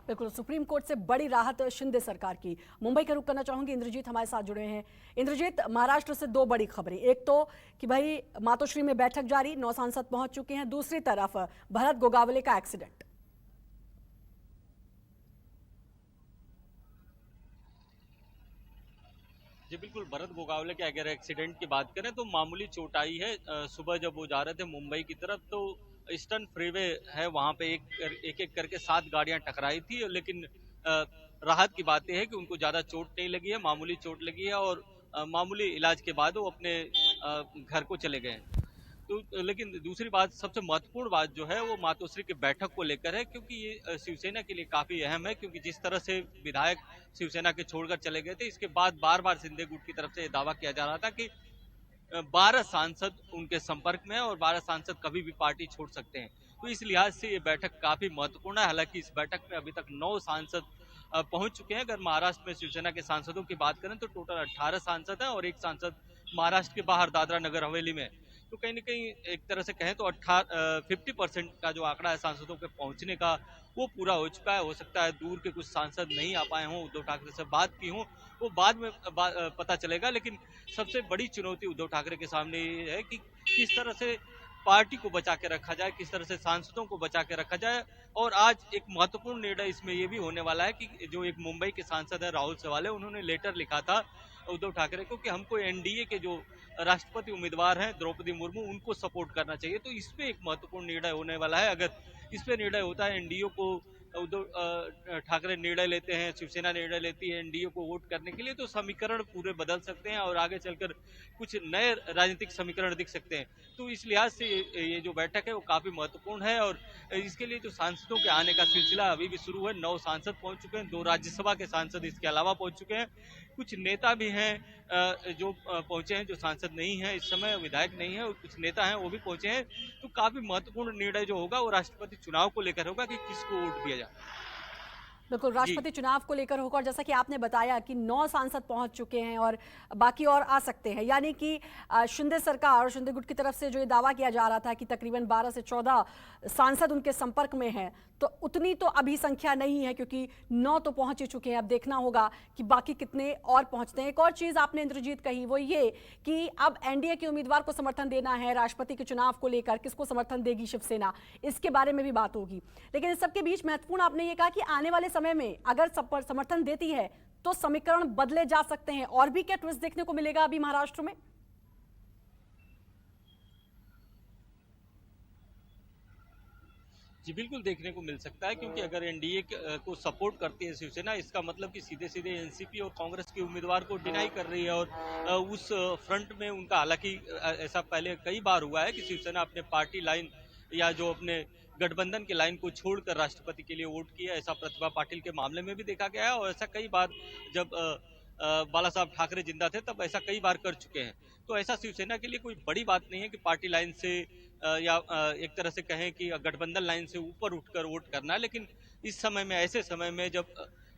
बिल्कुल, supreme court से बड़ी राहत शिंदे सरकार की। मुंबई का रुख करना चाहूंगी, इंद्रजीत हमारे साथ जुड़े हैं। इंद्रजीत, महाराष्ट्र से दो बड़ी खबरें, एक तो कि भाई मातोश्री में बैठक जारी, 9 सांसद पहुंच चुके हैं, दूसरी तरफ भरत गोगावले का एक्सीडेंट। जी बिल्कुल, भरत गोगावले के अगर एक्सीडेंट की बात करें तो मामूली चोट आई है। सुबह जब वो जा रहे थे मुंबई की तरफ तो ईस्टर्न फ्रीवे है, वहां पे एक एक करके 7 गाड़ियां टकराई थी, लेकिन राहत की बात यह है कि उनको ज्यादा चोट नहीं लगी है, मामूली चोट लगी है और मामूली इलाज के बाद वो अपने घर को चले गए हैं। तो लेकिन दूसरी बात, सबसे महत्वपूर्ण बात जो है वो मातोश्री की बैठक को लेकर है, क्योंकि ये शिवसेना के लिए काफी अहम है, क्योंकि जिस तरह से विधायक शिवसेना के छोड़कर चले गए थे, इसके बाद बार बार शिंदे गुट की तरफ से दावा किया जा रहा था कि 12 सांसद उनके संपर्क में है और 12 सांसद कभी भी पार्टी छोड़ सकते हैं। तो इस लिहाज से ये बैठक काफी महत्वपूर्ण है। हालांकि इस बैठक में अभी तक 9 सांसद पहुंच चुके हैं। अगर महाराष्ट्र में शिवसेना के सांसदों की बात करें तो टोटल 18 सांसद हैं और एक सांसद महाराष्ट्र के बाहर दादरा नगर हवेली में। तो कहीं ना कहीं एक तरह से कहें तो 50% का जो आंकड़ा है सांसदों के पहुंचने का, वो पूरा हो चुका है। हो सकता है दूर के कुछ सांसद नहीं आ पाए हों, उद्धव ठाकरे से बात की हों, वो बाद में पता चलेगा। लेकिन सबसे बड़ी चुनौती उद्धव ठाकरे के सामने ये है कि किस तरह से पार्टी को बचा के रखा जाए, किस तरह से सांसदों को बचा के रखा जाए। और आज एक महत्वपूर्ण निर्णय इसमें ये भी होने वाला है कि जो एक मुंबई के सांसद है राहुल सवाले, उन्होंने लेटर लिखा था उद्धव ठाकरे को कि हमको एनडीए के जो राष्ट्रपति उम्मीदवार हैं द्रौपदी मुर्मू, उनको सपोर्ट करना चाहिए। तो इस पे एक महत्वपूर्ण निर्णय होने वाला है। अगर इस पे निर्णय होता है, एनडीए को उद्धव ठाकरे निर्णय लेते हैं, शिवसेना निर्णय लेती है एनडीए को वोट करने के लिए, तो समीकरण पूरे बदल सकते हैं और आगे चलकर कुछ नए राजनीतिक समीकरण दिख सकते हैं। तो इस लिहाज से ये जो बैठक है वो काफी महत्वपूर्ण है और इसके लिए जो सांसदों के आने का सिलसिला अभी भी शुरू है। 9 सांसद पहुंच चुके हैं, 2 राज्यसभा के सांसद इसके अलावा पहुंच चुके हैं। कुछ नेता भी हैं जो पहुंचे हैं, जो सांसद नहीं है इस समय, विधायक नहीं है, और कुछ नेता हैं वो भी पहुंचे हैं। तो काफी महत्वपूर्ण निर्णय जो होगा वो राष्ट्रपति चुनाव को लेकर होगा कि किसको वोट दिया जाए। बिल्कुल, जी राष्ट्रपति चुनाव को लेकर होगा और जैसा कि आपने बताया कि 9 सांसद पहुंच चुके हैं और बाकी और आ सकते हैं, यानी कि शिंदे सरकार और शिंदे गुट की तरफ से जो ये दावा किया जा रहा था कि तकरीबन 12 से 14 सांसद उनके संपर्क में हैं, तो उतनी तो अभी संख्या नहीं है क्योंकि 9 तो पहुंच ही चुके हैं। अब देखना होगा कि बाकी कितने और पहुंचते हैं। एक और चीज आपने इंद्रजीत कही, वो ये कि अब एनडीए के उम्मीदवार को समर्थन देना है, राष्ट्रपति के चुनाव को लेकर किसको समर्थन देगी शिवसेना, इसके बारे में भी बात होगी। लेकिन इस सबके बीच महत्वपूर्ण आपने ये कहा कि आने वाले समय में अगर समर्थन देती है तो समीकरण बदले जा सकते हैं। और भी क्या ट्विस्ट देखने को मिलेगा अभी महाराष्ट्र में? जी बिल्कुल देखने को मिल सकता है, क्योंकि अगर एनडीए को सपोर्ट करती है शिवसेना, इसका मतलब कि सीधे सीधे एनसीपी और कांग्रेस के उम्मीदवार को डिनाई कर रही है और उस फ्रंट में उनका, हालांकि ऐसा पहले कई बार हुआ है कि शिवसेना अपने पार्टी लाइन या जो अपने गठबंधन की लाइन को छोड़कर राष्ट्रपति के लिए वोट किया। ऐसा प्रतिभा पाटिल के मामले में भी देखा गया है और ऐसा कई बार जब बाला साहब ठाकरे जिंदा थे तब ऐसा कई बार कर चुके हैं। तो ऐसा शिवसेना के लिए कोई बड़ी बात नहीं है कि पार्टी लाइन से या एक तरह से कहें कि गठबंधन लाइन से ऊपर उठकर वोट करना है। लेकिन इस समय में, ऐसे समय में जब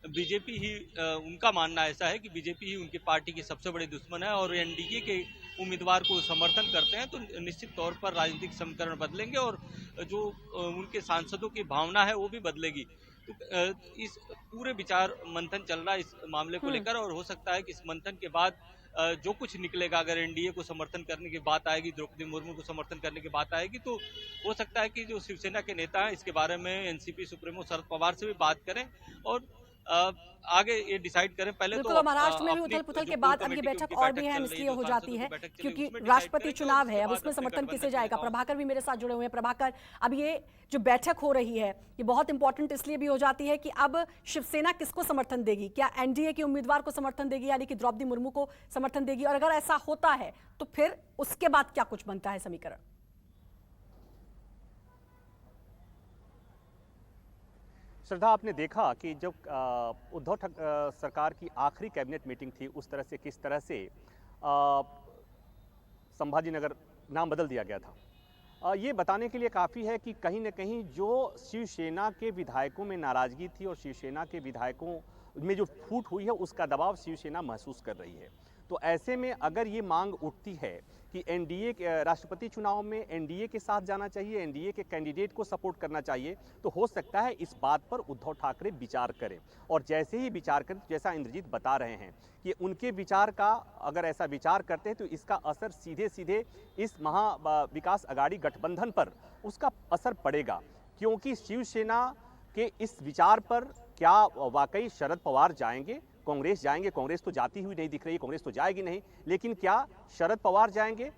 बीजेपी ही, उनका मानना ऐसा है कि बीजेपी ही उनकी पार्टी की सबसे बड़ी दुश्मन है और एनडीए के उम्मीदवार को समर्थन करते हैं, तो निश्चित तौर पर राजनीतिक समीकरण बदलेंगे और जो उनके सांसदों की भावना है वो भी बदलेगी। तो इस पूरे विचार मंथन चल रहा है इस मामले को लेकर और हो सकता है कि इस मंथन के बाद जो कुछ निकलेगा, अगर एनडीए को समर्थन करने की बात आएगी, द्रौपदी मुर्मू को समर्थन करने की बात आएगी, तो हो सकता है कि जो शिवसेना के नेता हैं इसके बारे में एनसीपी सुप्रीमो शरद पवार से भी बात करें और अ, आगे ये डिसाइड करें। पहले तो बिल्कुल, और महाराष्ट्र में भी अपनी उथल पुथल जो के कोर बाद अब ये कमेटी की बैठक उनकी और भी बैठक अहम चल रही है, इसलिए जो हो सांसदों जाती की है बैठक चल रही है, क्योंकि उसमें डिसाइड राष्ट्रपति करेंगे और चुनाव उसके है, अब बाद उसमें अपने समर्थन किसे गठबंधन के जाएगा। नेताओं प्रभाकर भी मेरे साथ जुड़े हुए हैं। प्रभाकर, अब ये जो बैठक हो रही है ये बहुत इंपॉर्टेंट इसलिए भी हो जाती है कि अब शिवसेना किसको समर्थन देगी? क्या एनडीए के उम्मीदवार को समर्थन देगी यानी कि द्रौपदी मुर्मू को समर्थन देगी? और अगर ऐसा होता है तो फिर उसके बाद क्या कुछ बनता है समीकरण? श्रद्धा, आपने देखा कि जब सरकार की आखिरी कैबिनेट मीटिंग थी, उस तरह से किस तरह से संभाजी नगर नाम बदल दिया गया था। ये बताने के लिए काफ़ी है कि कहीं न कहीं जो शिवसेना के विधायकों में नाराज़गी थी और शिवसेना के विधायकों में जो फूट हुई है, उसका दबाव शिवसेना महसूस कर रही है। तो ऐसे में अगर ये मांग उठती है कि एनडीए राष्ट्रपति चुनाव में एनडीए के साथ जाना चाहिए, एनडीए के कैंडिडेट को सपोर्ट करना चाहिए, तो हो सकता है इस बात पर उद्धव ठाकरे विचार करें। और जैसे ही विचार करें, जैसा इंद्रजीत बता रहे हैं कि उनके विचार का अगर ऐसा विचार करते हैं तो इसका असर सीधे सीधे इस महा विकास अघाड़ी गठबंधन पर उसका असर पड़ेगा। क्योंकि शिवसेना के इस विचार पर क्या वाकई शरद पवार जाएंगे, कांग्रेस जाएंगे? कांग्रेस तो जाती हुई नहीं दिख रही, कांग्रेस तो जाएगी नहीं, लेकिन क्या शरद पवार जाएंगे?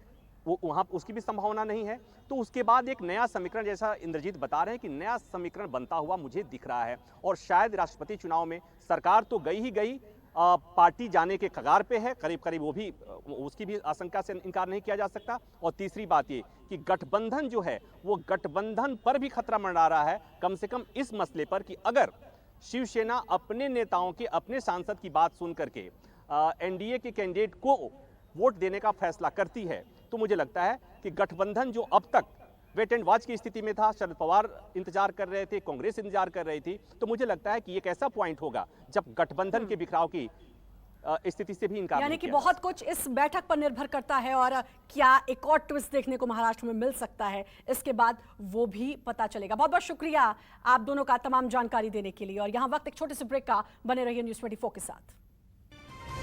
वो वहाँ उसकी भी संभावना नहीं है। तो उसके बाद एक नया समीकरण, जैसा इंद्रजीत बता रहे हैं कि नया समीकरण बनता हुआ मुझे दिख रहा है। और शायद राष्ट्रपति चुनाव में सरकार तो गई ही गई, पार्टी जाने के कगार पे है, करीब करीब, वो भी उसकी भी आशंका से इनकार नहीं किया जा सकता। और तीसरी बात ये कि गठबंधन जो है वो गठबंधन पर भी खतरा मंडरा रहा है, कम से कम इस मसले पर कि अगर शिवसेना अपने नेताओं के, अपने सांसद की बात सुन करके एनडीए के कैंडिडेट को वोट देने का फैसला करती है, तो मुझे लगता है कि गठबंधन जो अब तक वेट एंड वॉच की स्थिति में था, शरद पवार इंतजार कर रहे थे, कांग्रेस इंतजार कर रही थी, तो मुझे लगता है कि एक ऐसा पॉइंट होगा जब गठबंधन के बिखराव की स्थिति से भी इनकार यानी नहीं कि किया बहुत कुछ इस बैठक पर निर्भर करता है और क्या एक और ट्विस्ट देखने को महाराष्ट्र में मिल सकता है, इसके बाद वो भी पता चलेगा। बहुत बहुत शुक्रिया आप दोनों का तमाम जानकारी देने के लिए। और यहाँ वक्त एक छोटे से ब्रेक का, बने रहिए न्यूज़ 24 के साथ।